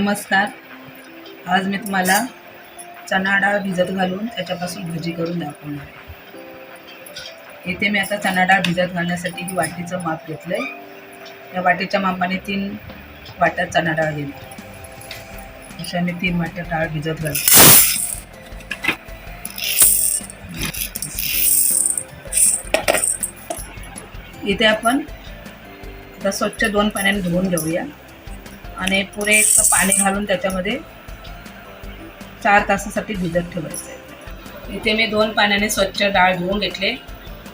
नमस्कार. आज मी तुम्हाला चणा डाळ भिजत घालून त्याच्यापासून भजी करून दाखवणार आहे. इथे मी आता चणा डाळ भिजत घालण्यासाठी ही वाटीचं माप घेतलंय. या वाटीच्या मापाने 3 वाट्या चणा डाळ घेणार. अशा मी 3 वाट्या डाळ भिजत घालते. इथे आपण आता स्वच्छ 2 पाण्याने धुवून घेऊया आणि पुरे पाणी घालून त्याच्यामध्ये 4 तासासाठी भिजत ठेवायचं आहे. इथे मी 2 पाण्याने स्वच्छ डाळ धुवून घेतले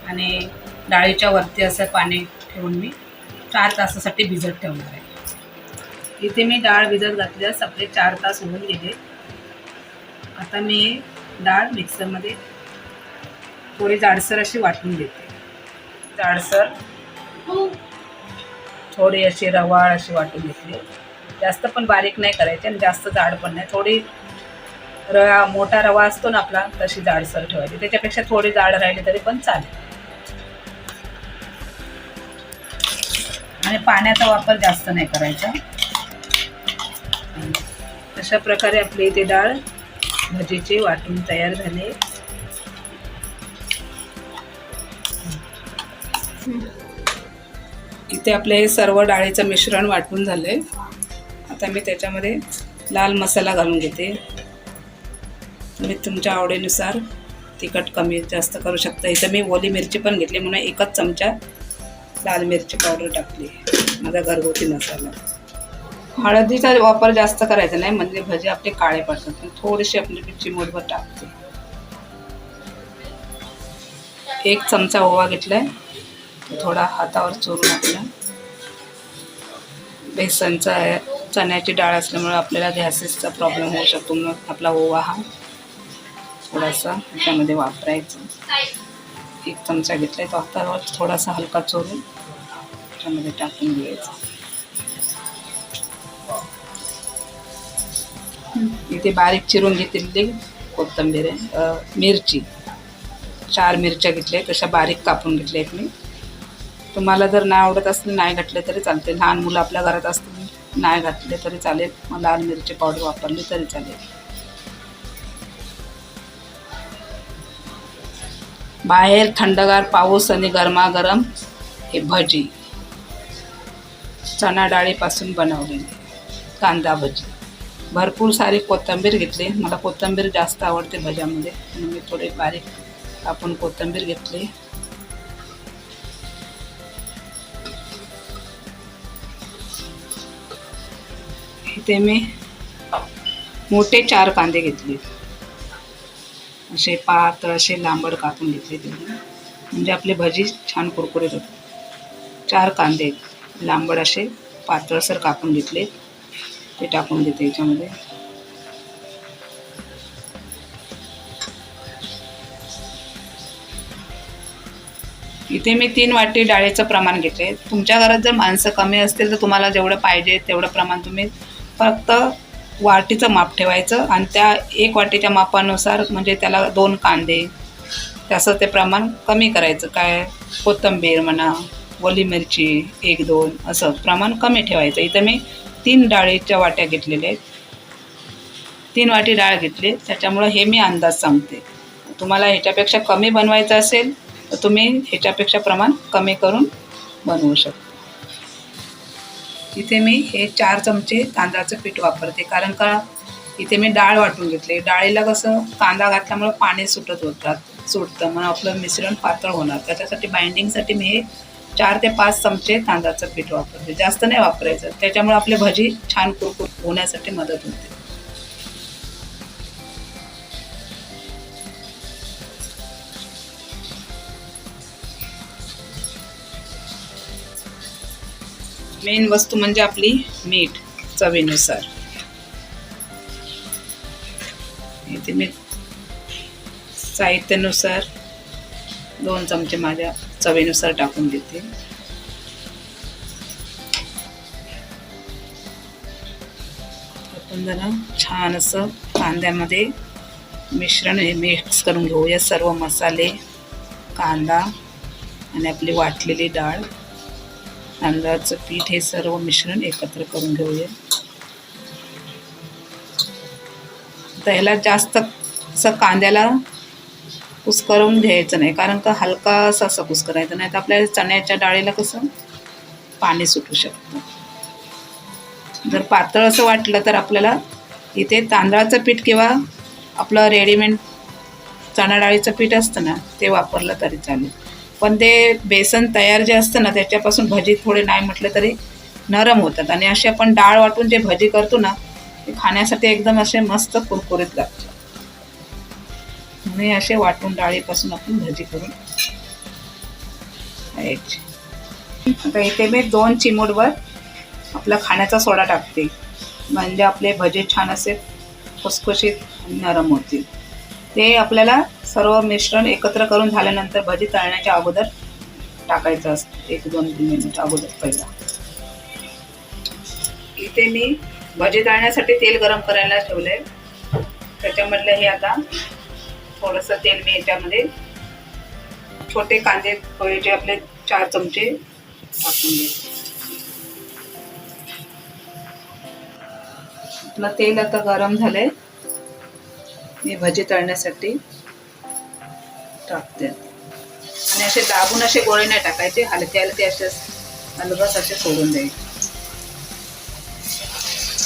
आणि डाळीच्या वरती असं पाणी ठेवून मी 4 तासासाठी भिजत ठेवणार आहे. इथे मी डाळ भिजत घातल्यास आपले 4 तास होऊन गेले. आता मी डाळ मिक्सरमध्ये थोडी जाडसर अशी वाटून घेते. जाडसर थोडी अशी रवाळ अशी वाटून घेतली. जास्त पण बारीक नाही करायची आणि जास्त जाड पण नाही. थोडी मोठा रवा असतो ना आपला, तशी जाडसर ठेवायची. त्याच्यापेक्षा थोडी जाड राहिली तरी पण चालेल. आणि पाण्याचा वापर जास्त नाही करायचा. अशा प्रकारे आपली इथे डाळ भजीची वाटून तयार झाली. इथे आपले हे सर्व डाळीचं मिश्रण वाटून झालंय. आता मी त्याच्यामध्ये लाल मसाला घालून घेते. तुम्ही तुमच्या आवडीनुसार तिखट कमी जास्त करू शकता. इथं मी ओली मिरची पण घेतली म्हणून 1 चमचा लाल मिरची पावडर टाकली. माझा घरगुती मसाला. हळदीचा वापर जास्त करायचा नाही, म्हणजे भजी आपले काळे पडतात. पण थोडीशी आपली चिमूटभर टाकते. 1 चमचा ओवा घेतलाय, थोडा हातावर चोरून आपला. बेसनचा चण्याची डाळ असल्यामुळे आपल्याला गॅसेसचा प्रॉब्लेम होऊ शकतो. मग आपला ओवा हा थोडासा त्यामध्ये वापरायचा. 1 चमचा घेतलाय, तो हातावर थोडासा हलका चोरून त्यामध्ये टाकून घ्यायचा. इथे बारीक चिरून घेतलेली कोथिंबीर आहे. मिरची 4 मिरच्या घेतल्या, तशा बारीक कापून घेतल्या आहेत मी. तुम्हाला जर नाही आवडत असतील नाही घातले तरी चालते. लहान मुलं आपल्या घरात असतील नाही घातले तरी चालेल. मग लाल मिरची पावडर वापरली तरी चालेल. बाहेर थंडगार पाऊस आणि गरमागरम हे भजी चणा डाळीपासून बनवलेली कांदा भजी. भरपूर सारी कोथिंबीर घेतली. मला कोथिंबीर जास्त आवडते भज्यामध्ये म्हणून मी थोडे बारीक आपण कोथिंबीर घेतली. इथे मी मोठे 4 कांदे घेतले. असे पातळ असे लांबड कापून घेतले त्यांनी, म्हणजे आपली भजी छान कुरकुरीत होते. 4 कांदे लांबड असे पातळसर कापून घेतले, ते टाकून देते याच्यामध्ये. इथे मी 3 वाटी डाळीचं प्रमाण घेतले. तुमच्या घरात जर माणसं कमी असतील तर तुम्हाला जेवढं पाहिजे तेवढं प्रमाण तुम्ही फक्त वाटीचं माप ठेवायचं आणि त्या 1 वाटीच्या मापानुसार, म्हणजे त्याला 2 कांदे तसं ते प्रमाण कमी करायचं. काय कोथिंबीर म्हणा, ओली मिरची 1-2 असं प्रमाण कमी ठेवायचं. इथं मी 3 डाळीच्या वाट्या घेतलेल्या आहेत. 3 वाटी डाळ घेतली, त्याच्यामुळं हे मी अंदाज सांगते. तुम्हाला ह्याच्यापेक्षा कमी बनवायचं असेल तर तुम्ही ह्याच्यापेक्षा प्रमाण कमी करून बनवू शकता. इथे मी हे 4 चमचे तांदळाचं पीठ वापरते, कारण का इथे मी डाळ वाटून घेतली. डाळीला कसं कांदा घातल्यामुळं पाणी सुटतं, मग आपलं मिश्रण पातळ होणार. त्याच्यासाठी बाइंडिंगसाठी मी हे 4 ते 5 चमचे तांदळाचं पीठ वापरते. जास्त नाही वापरायचं, त्याच्यामुळे आपली भजी छान कुरकुरीत होण्यासाठी मदत होते. मेन वस्तू म्हणजे आपली मीठ चवीनुसार. इथे मी साहित्यानुसार 2 चमचे माझ्या चवीनुसार टाकून देते. आपण जरा छान असं कांद्यामध्ये मिश्रण हे मिक्स करून घेऊया. सर्व मसाले, कांदा आणि आपली वाटलेली डाळ, तांदळाचं पीठ हे सर्व मिश्रण एकत्र करून घेऊया. तर ह्याला जास्त असं कांद्याला कुस्करून घ्यायचं नाही, कारण का हलकासा असं कुस्करायचं नाही तर आपल्याला चण्याच्या डाळीला कसं पाणी सुटू शकतं. जर पातळ असं वाटलं तर आपल्याला इथे तांदळाचं पीठ किंवा आपलं रेडीमेड चणा डाळीचं पीठ असतं ना ते वापरलं तरी चालेल. पण ते बेसन तयार जे असतं ना त्याच्यापासून भजी थोडे नाही म्हटलं तरी नरम होतात आणि असे आपण डाळ वाटून जे भजी करतो ना ते खाण्यासाठी एकदम असे मस्त कुरकुरीत लागतात. म्हणून असे वाटून डाळीपासून आपण भजी करून खायची. आता इथे मी 2 चिमूटभर आपला खाण्याचा सोडा टाकते, म्हणजे आपले भजे छान असे खुसखुशीत आणि नरम होतील. ते आपल्याला सर्व मिश्रण एकत्र करून झाल्यानंतर भजी तळण्याच्या अगोदर टाकायचं असतं, 1-2 मिनिट अगोदर पहिला. इथे मी भजी तळण्यासाठी तेल गरम करायला ठेवलंय. त्याच्यामधलं हे आता थोडंसं तेल मी याच्यामध्ये छोटे कांदे पोळीचे आपले 4 चमचे टाकून घेते. आपलं तेल आता गरम झालंय, मी भजी तळण्यासाठी टाकते. आणि असे दाबून असे गोळे नाही टाकायचे, हलके हलके असे अलगद असे सोडून द्यायचे.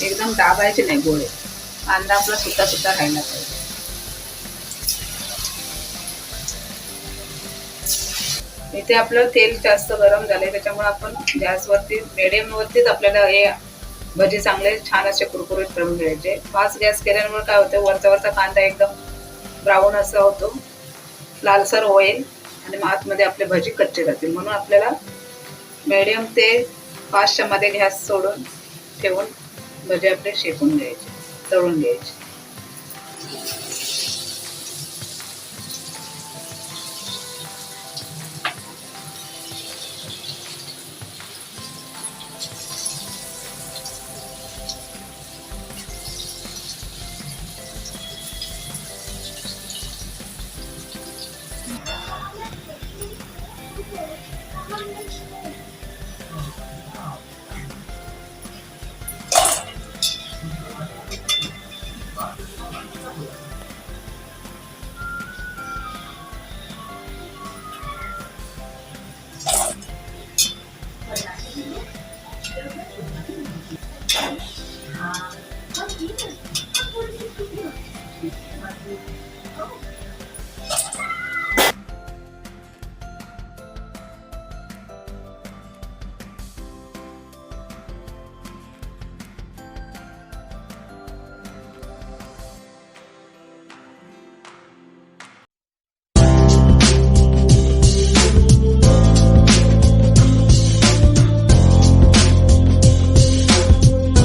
एकदम दाबायचे नाही गोळे, कांदा आपला सुद्धा सुद्धा राहायला पाहिजे. इथे आपलं तेल जास्त गरम झालंय त्याच्यामुळे आपण गॅसवरती मिडियम वरतीच आपल्याला हे भजी चांगले छान असे कुरकुरीत तळून घ्यायचे. फास्ट गॅस केल्यामुळे काय होतं वरचा वरचा कांदा एकदम ब्राऊन असा होतो, लालसर होईल आणि आतमध्ये आपले भजी कच्चे राहतील. म्हणून आपल्याला मिडियम ते फास्टच्या मध्ये गॅस सोडून ठेवून भजी आपले शेकून घ्यायचे, तळून घ्यायचे.